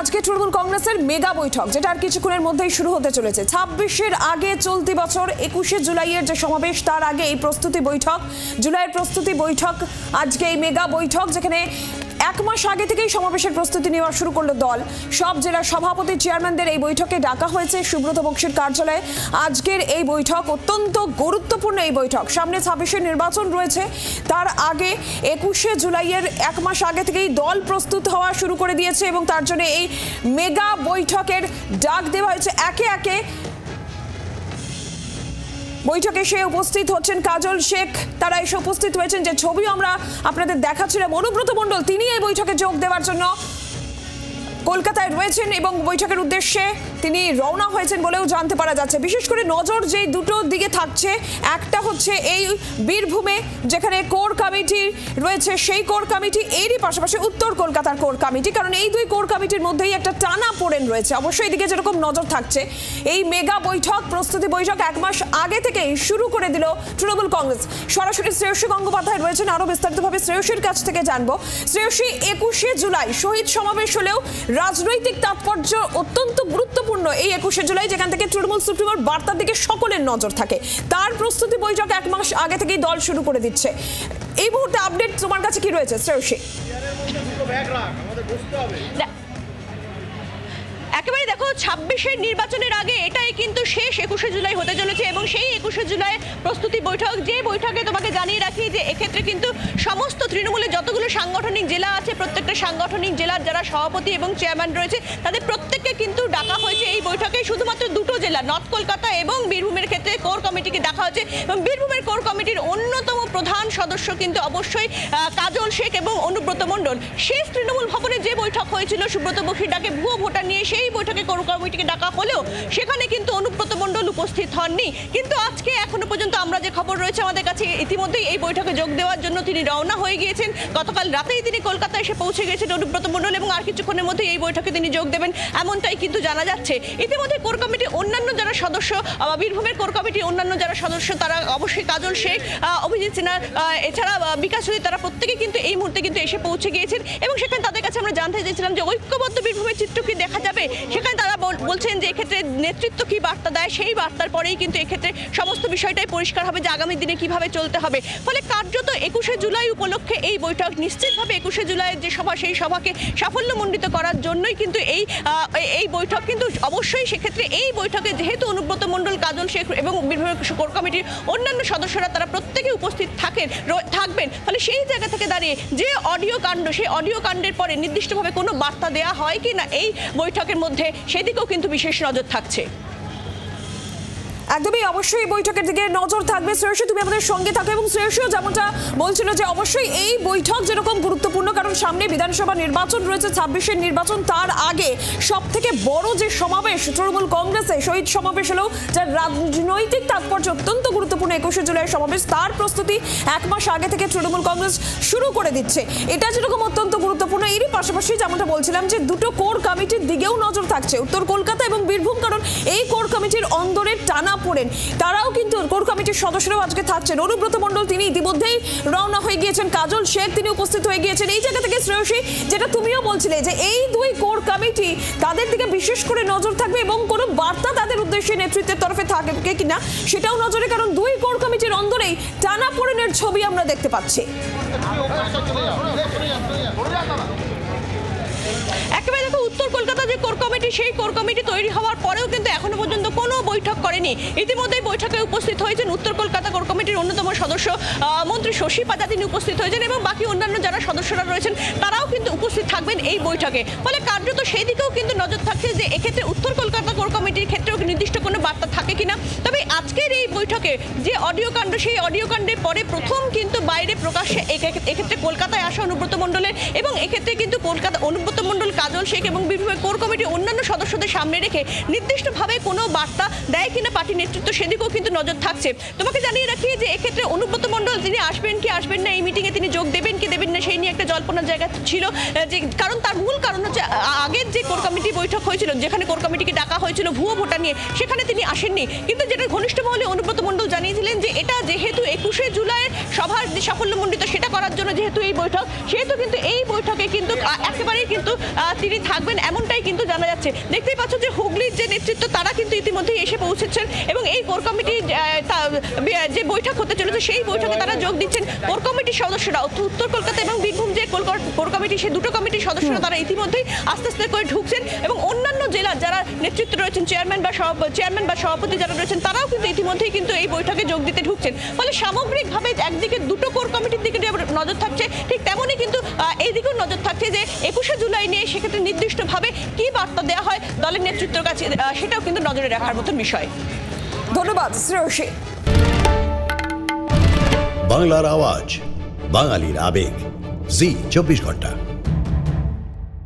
আজকে তৃণমূল কংগ্রেসের মেগা বৈঠক যেটা আর কিছুক্ষণের মধ্যেই শুরু হতে চলেছে। 26-এর আগে চলতি বছর 21শে জুলাইয়ের যে সমাবেশ তার আগে এই প্রস্তুতি বৈঠক, জুলাইয়ের প্রস্তুতি বৈঠক, আজকে এই মেগা বৈঠক যেখানে এক মাস আগে থেকেই সমাবেশের প্রস্তুতি নেওয়া শুরু করলো দল। সব জেলার সভাপতি চেয়ারম্যানদের এই বৈঠকে ডাকা হয়েছে সুব্রত বক্সির কার্যালয়ে। আজকের এই বৈঠক অত্যন্ত গুরুত্বপূর্ণ এই বৈঠক। সামনে 26-এর নির্বাচন রয়েছে, তার আগে 21শে জুলাইয়ের এক মাস আগে থেকেই দল প্রস্তুত হওয়া শুরু করে দিয়েছে এবং তার জন্য এই মেগা বৈঠকের ডাক দেওয়া হয়েছে। একে একে বৈঠকে এসে উপস্থিত হচ্ছেন কাজল শেখ, তারা এসে উপস্থিত হয়েছেন। যে ছবি আমরা আপনাদের দেখাচ্ছিলাম, অনুব্রত মণ্ডল তিনি এই বৈঠকে যোগ দেওয়ার জন্য কলকাতায় রয়েছেন এবং বৈঠকের উদ্দেশ্যে তিনি রওনা হয়েছেন বলেও জানতে পারা যাচ্ছে। বিশেষ করে নজর যেই দুটো দিকে থাকছে, একটা হচ্ছে এই বীরভূমে যেখানে কোর কমিটি রয়েছে, সেই কোর কমিটি, এরই পাশাপাশি উত্তর কলকাতার কোর কমিটি, কারণ এই দুই কোর কমিটির মধ্যেই একটা টানা পোড়েন রয়েছে। অবশ্যই এদিকে যেরকম নজর থাকছে, এই মেগা বৈঠক প্রস্তুতি বৈঠক এক মাস আগে থেকেই শুরু করে দিল তৃণমূল কংগ্রেস। সরাসরি শ্রেয়সী গঙ্গোপাধ্যায় রয়েছেন, আরো বিস্তারিতভাবে শ্রেয়সীর কাছ থেকে জানবো। শ্রেয়সী, 21শে জুলাই শহীদ সমাবেশ হলেও রাজনৈতিক তাৎপর্য অত্যন্ত গুরুত্বপূর্ণ এই 21শে জুলাই, যেখান থেকে তৃণমূল সুপ্রিমোর বার্তার দিকে সকলের নজর থাকে। তার প্রস্তুতি বৈঠক এক মাস আগে থেকেই দল শুরু করে দিচ্ছে। এই মুহূর্তে আপডেট তোমার কাছে কি রয়েছে শ্রেয়সী? একেবারে দেখো, 26-এর নির্বাচনের আগে এটাই কিন্তু শেষ 21শে জুলাই হতে চলেছে এবং সেই 21শে জুলাই প্রস্তুতি বৈঠক, যে বৈঠকে তোমাকে জানিয়ে রাখি যে এক্ষেত্রে কিন্তু সমস্ত তৃণমূলের যতগুলো সাংগঠনিক জেলা আছে, প্রত্যেকটা সাংগঠনিক জেলার যারা সভাপতি এবং চেয়ারম্যান রয়েছে তাদের প্রত্যেককে কিন্তু ডাকা হয়েছে এই বৈঠকে। শুধুমাত্র দুটো জেলা, নর্থ কলকাতা এবং বীরভূমের ক্ষেত্রে কোর কমিটিকে ডাকা হয়েছে এবং বীরভূমের কোর কমিটির অন্যতম প্রধান সদস্য কিন্তু অবশ্যই কাজল শেখ এবং অনুব্রত মণ্ডল। শেষ তৃণমূল ভবনে যে বৈঠক হয়েছিল সুব্রত বক্সির ডাকে ভুয়ো ভোটার নিয়ে, সেই বৈঠকে কোর কমিটিকে ডাকা হলেও সেখানে কিন্তু অনুব্রত মণ্ডল উপস্থিত হননি। কিন্তু আজকে এখনো পর্যন্ত আমরা যে খবর রয়েছে আমাদের কাছে, ইতিমধ্যেই এই বৈঠকে যোগ দেওয়ার জন্য তিনি রওনা হয়ে গিয়েছেন। গতকাল রাতেই তিনি কলকাতায় এসে পৌঁছে গেছেন অনুব্রত মণ্ডল এবং আর কিছুক্ষণের মধ্যে এই বৈঠকে তিনি যোগ দেবেন এমনটাই কিন্তু জানা যাচ্ছে। ইতিমধ্যে কোর কমিটির অন্যান্য যারা সদস্য, বীরভূমের কোর কমিটির অন্যান্য যারা সদস্য, তারা অবশ্যই কাজল শেখ, অভিজিৎ সিনহা, এছাড়া বিকাশ চৌধুরী, তারা প্রত্যেকে কিন্তু এই মুহূর্তে কিন্তু এসে পৌঁছে গিয়েছেন এবং সেখানে তাদের কাছে আমরা জানতে চেয়েছিলাম যে ঐক্যবদ্ধ বীরভূমের চিত্র কি দেখা যাবে। সেখানে তারা বলছেন যে এক্ষেত্রে নেতৃত্ব কি বার্তা দেয়, সেই বার্তার পরেই কিন্তু এক্ষেত্রে সমস্ত বিষয়টাই পরিষ্কার হবে যে আগামী দিনে কিভাবে চলতে হবে। ফলে কার্যত 21শে জুলাই উপলক্ষে এই বৈঠক নিশ্চিতভাবে 21শে জুলাইয়ের যে সভা, সেই সভাকে সাফল্যমণ্ডিত করার জন্যই কিন্তু এই বৈঠক। কিন্তু অবশ্যই সেক্ষেত্রে এই বৈঠকে যেহেতু অনুব্রত মণ্ডল, কাজল শেখ এবং বীরভূমের কোর কমিটির অন্যান্য সদস্যরা তারা প্রত্যেকে উপস্থিত থাকবেন, ফলে সেই জায়গা থেকে দাঁড়িয়ে যে অডিও কাণ্ড, সেই অডিও কাণ্ডের পরে নির্দিষ্টভাবে কোনো বার্তা দেওয়া হয় কি না এই বৈঠকের মধ্যে, সেদিকেও কিন্তু বিশেষ নজর থাকছে। একদমই, অবশ্যই বৈঠকের দিকে নজর থাকবে। শ্রেয়সী, তুমি আমাদের সঙ্গে থাকো এবং শ্রেয়সীও যেমনটা বলছিল যে অবশ্যই এই বৈঠক যেরকম গুরুত্বপূর্ণ, কারণ সামনে বিধানসভা নির্বাচন রয়েছে, 26-এর নির্বাচন, তার আগে সব থেকে বড় যে সমাবেশ তৃণমূল কংগ্রেসে শহীদ সমাবেশ হলেও যার রাজনৈতিক তাৎপর্য অত্যন্ত গুরুত্বপূর্ণ 21শে জুলাইয়ের সমাবেশ, তার প্রস্তুতি এক মাস আগে থেকে তৃণমূল কংগ্রেস শুরু করে দিচ্ছে। এটা যেরকম অত্যন্ত গুরুত্বপূর্ণ, এরই পাশাপাশি যেমনটা বলছিলাম যে দুটো কোর কমিটির দিকেও নজর থাকছে, উত্তর কলকাতা এবং বীরভূম, কারণ এই কোর কমিটির অন্দরের টানা পড়েন, তারাও কিন্তু কোর কমিটির সদস্যরাও আজকে থাকছেন। অনুব্রত মণ্ডল তিনি ইতিমধ্যেই রওনা হয়ে গিয়েছেন, কাজল শেখ তিনি উপস্থিত হয়ে গিয়েছেন। এই জায়গা থেকে শ্রেয়সী, যেটা তুমিও বলছিলে যে এই দুই কোর কমিটি, তাদের দিকে বিশেষ করে নজর থাকবে এবং কোনো বার্তা তাদের উদ্দেশ্যে নেতৃত্বের তরফে থাকবে কিনা সেটাও নজরে, কারণ দুই কোর কমিটির অন্দরেই টানা পোড়েনের ছবি আমরা দেখতে পাচ্ছি। একেবারে দেখো, উত্তর কলকাতা যে কোর কমিটি, সেই কোর কমিটি তৈরি হওয়ার পরেও কিন্তু এখনো পর্যন্ত কোনো বৈঠক করেনি। ইতিমধ্যেই বৈঠকে উপস্থিত হয়েছেন উত্তর কলকাতা কোর কমিটির অন্যতম সদস্য মন্ত্রী শশী পাজা, তিনি উপস্থিত হয়েছেন এবং বাকি অন্যান্য যারা সদস্যরা রয়েছেন তারাও কিন্তু উপস্থিত থাকবেন এই বৈঠকে। ফলে কার্যত সেই দিকেও কিন্তু নজর থাকছে যে এক্ষেত্রে উত্তর কলকাতা কোর কমিটির ক্ষেত্রেও নির্দিষ্ট কোনো বার্তা থাকে কিনা। তবে আজকের এই বৈঠকে যে অডিও কাণ্ড, সেই অডিও কাণ্ডের পরে প্রথম কিন্তু বাইরে প্রকাশ্যে এক্ষেত্রে কলকাতায় আসা অনুব্রত মণ্ডলের এবং এক্ষেত্রে কিন্তু কলকাতা অনুব্রত মণ্ডল, কাজল শেখ এবং বীরভূমের কোর কমিটির অন্যান্য সদস্যদের সামনে রেখে নির্দিষ্টভাবে কোনো বার্তা দেয় কিনা পার্টি নেতৃত্ব সেদিকেও কিন্তু নজর থাকছে। তোমাকে জানিয়ে রাখি যে এক্ষেত্রে অনুব্রত মণ্ডল তিনি আসবেন কি আসবেন না, এই মিটিংয়ে তিনি যোগ দেবেন কি দেবেন না, সেই নিয়ে একটা জল্পনার জায়গা ছিল। যে কারণ তার মূল কারণ হচ্ছে আগের যে কোর কমিটি বৈঠক হয়েছিল, যেখানে কোর কমিটিকে ডাকা হয়েছিল ভুয়ো ভোটার নিয়ে, সেখানে তিনি আসেননি। কিন্তু যেটা ঘনিষ্ঠ মহলে অনুব্রত মণ্ডল জানিয়েছিলেন যে এটা যেহেতু 21শে জুলাইয়ের সভার যে সাফল্যমণ্ডিত সেটা করার জন্য যেহেতু এই বৈঠক, সেহেতু কিন্তু এই বৈঠকে কিন্তু একেবারেই কিন্তু তিনি থাকবেন, এমনটাই কিন্তু জানা যাচ্ছে। দেখতেই পাচ্ছ যে হুগলির যে নেতৃত্ব তারা কিন্তু ইতিমধ্যেই এসে পৌঁছেছেন এবং এই কোর কমিটির যে বৈঠক হতে চলেছে সেই বৈঠকে তারা যোগ দিচ্ছেন। কোর কমিটির সদস্যরা উত্তর কলকাতা এবং বীরভূম যে কোর কমিটি, সেই দুটো কমিটির সদস্যরা তারা ইতিমধ্যেই আস্তে আস্তে করে ঢুকছেন এবং অন্যান্য জেলার যারা নেতৃত্ব রয়েছেন, চেয়ারম্যান বা সভাপতি যারা রয়েছেন, তারাও কিন্তু ইতিমধ্যেই কিন্তু এই বৈঠকে যোগ দিতে ঢুকছেন। ফলে সামগ্রিকভাবে একদিকে দুটো কোর কমিটির দিকে নজর থাকছে, ঠিক তেমনই কিন্তু এই দিকেও নজর থাকছে যে 21শে জুলাই নিয়ে সেক্ষেত্রে নির্দিষ্টভাবে কি বার্তা দেওয়া হয় দলের নেতৃত্বের কাছে, সেটাও কিন্তু নজরে রাখার মতন বিষয়। ধন্যবাদ শ্রেয়সী। বাংলার আওয়াজ, বাঙালির আবেগ, জি 24 ঘন্টা।